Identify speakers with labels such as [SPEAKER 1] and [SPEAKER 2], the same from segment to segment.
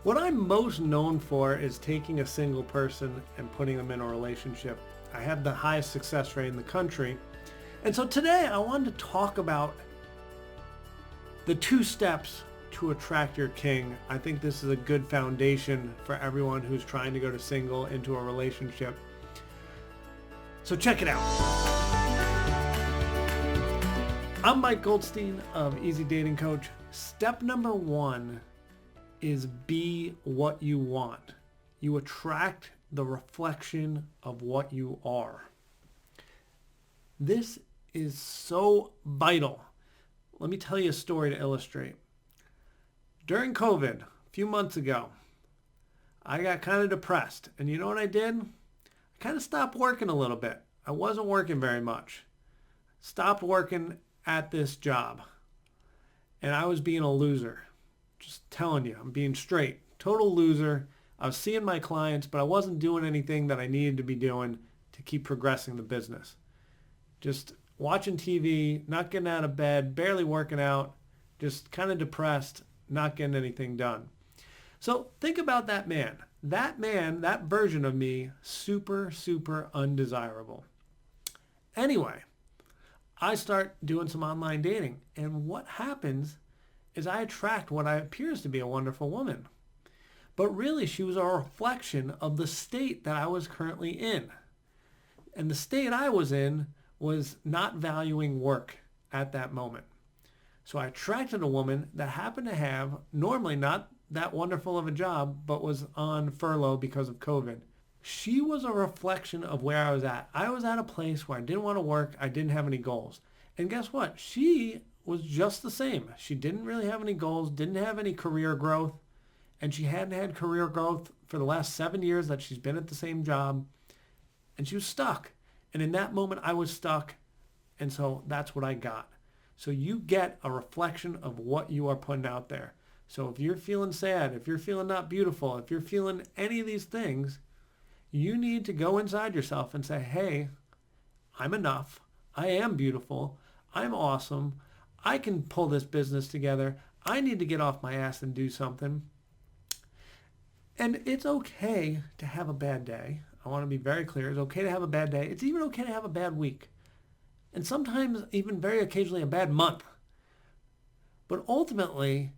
[SPEAKER 1] What I'm most known for is taking a single person and putting them in a relationship. I have the highest success rate in the country. And so today I wanted to talk about the 2 steps to attract your king. I think this is a good foundation for everyone who's trying to go to single into a relationship. So check it out. I'm Mike Goldstein of Easy Dating Coach. Step number 1 is be what you want. You attract the reflection of what you are. This is so vital. Let me tell you a story to illustrate. During COVID, a few months ago, I got kind of depressed. And you know what I did? I kind of stopped working a little bit. I wasn't working very much. Stopped working at this job. And I was being a loser. Just telling you, I'm being straight. Total loser. I was seeing my clients, but I wasn't doing anything that I needed to be doing to keep progressing the business. Just watching TV, not getting out of bed, barely working out, just kind of depressed, not getting anything done. So think about that man. That man, that version of me, super, super undesirable. Anyway, I start doing some online dating, and what happens is I attract what appears to be a wonderful woman. But really, she was a reflection of the state that I was currently in. And the state I was in was not valuing work at that moment. So I attracted a woman that happened to have normally not that wonderful of a job, but was on furlough because of COVID. She was a reflection of where I was at. I was at a place where I didn't want to work. I didn't have any goals. And guess what? She was just the same. She didn't really have any goals, didn't have any career growth, and she hadn't had career growth for the last 7 years that she's been at the same job, and she was stuck. And in that moment, I was stuck, and so that's what I got. So you get a reflection of what you are putting out there. So if you're feeling sad, if you're feeling not beautiful, if you're feeling any of these things, you need to go inside yourself and say, hey, I'm enough. I am beautiful. I'm awesome. I can pull this business together. I need to get off my ass and do something. And it's okay to have a bad day. I want to be very clear. It's okay to have a bad day. It's even okay to have a bad week. And sometimes even very occasionally a bad month. But ultimately,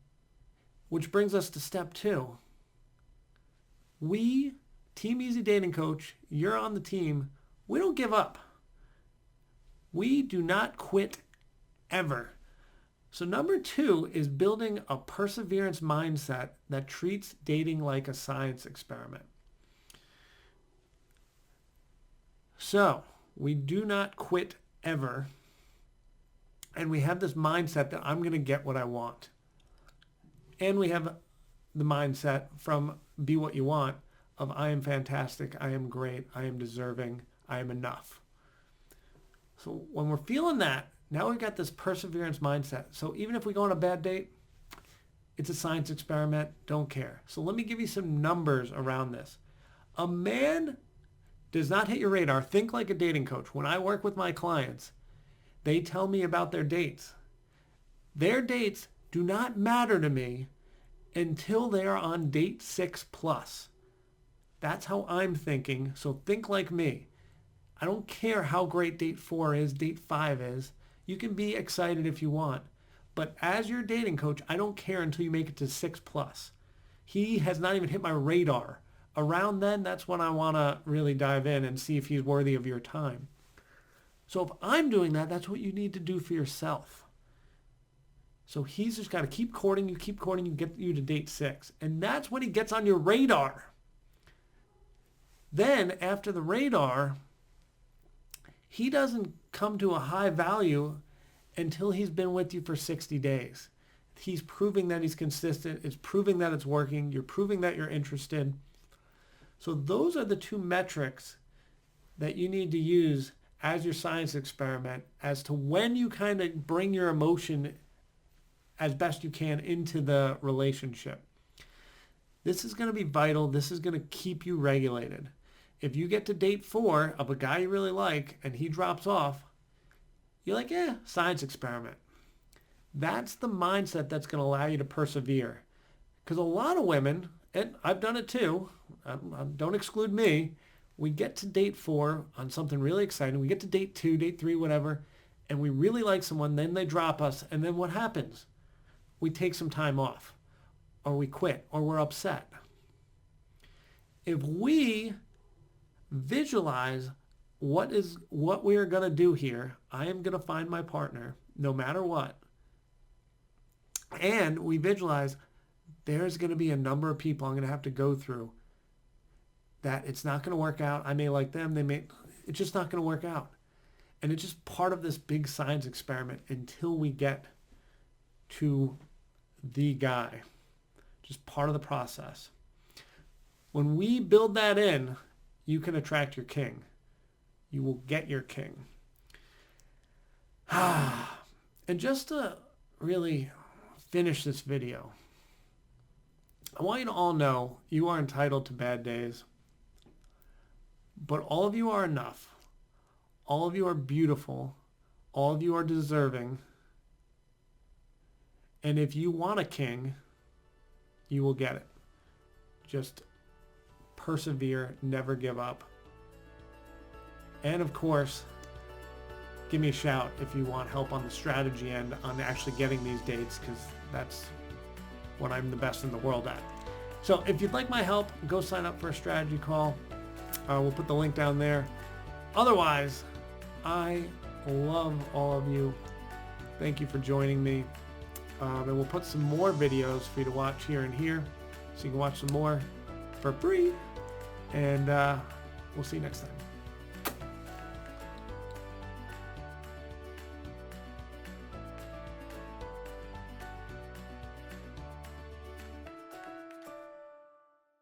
[SPEAKER 1] which brings us to step 2. We, Team Easy Dating Coach, you're on the team. We don't give up. We do not quit ever. So number 2 is building a perseverance mindset that treats dating like a science experiment. So we do not quit ever. And we have this mindset that I'm going to get what I want. And we have the mindset from Be What You Want of I am fantastic, I am great, I am deserving, I am enough. So when we're feeling that, now we've got this perseverance mindset. So even if we go on a bad date, it's a science experiment, don't care. So let me give you some numbers around this. A man does not hit your radar. Think like a dating coach. When I work with my clients, they tell me about their dates. Their dates do not matter to me until they are on date 6 plus. That's how I'm thinking. So think like me. I don't care how great date 4 is, date 5 is. You can be excited if you want. But as your dating coach, I don't care until you make it to 6 plus. He has not even hit my radar. Around then, that's when I want to really dive in and see if he's worthy of your time. So if I'm doing that, that's what you need to do for yourself. So he's just got to keep courting you, get you to date 6. And that's when he gets on your radar. Then after the radar, he doesn't come to a high value until he's been with you for 60 days. He's proving that he's consistent. It's proving that it's working. You're proving that you're interested. So those are the 2 metrics that you need to use as your science experiment as to when you kind of bring your emotion as best you can into the relationship. This is going to be vital. This is going to keep you regulated. If you get to date 4 of a guy you really like and he drops off, you're like, science experiment. That's the mindset that's going to allow you to persevere. Because a lot of women, and I've done it too, don't exclude me, we get to date 4 on something really exciting. We get to date 2, date 3, whatever, and we really like someone, then they drop us, and then what happens? We take some time off, or we quit, or we're upset. If we visualize what we are going to do here, I am going to find my partner no matter what, and we visualize there's going to be a number of people I'm going to have to go through that it's not going to work out. I may like them. It's just not going to work out. And it's just part of this big science experiment until we get to the guy. Just part of the process. When we build that in, you can attract your king. You will get your king. And just to really finish this video, I want you to all know you are entitled to bad days, but all of you are enough. All of you are beautiful. All of you are deserving. And if you want a king, you will get it. Just persevere, never give up. And of course, give me a shout if you want help on the strategy end on actually getting these dates, because that's what I'm the best in the world at. So if you'd like my help, go sign up for a strategy call. We'll put the link down there. Otherwise, I love all of you. Thank you for joining me. And we'll put some more videos for you to watch here and here, so you can watch some more for free. And we'll see you next time.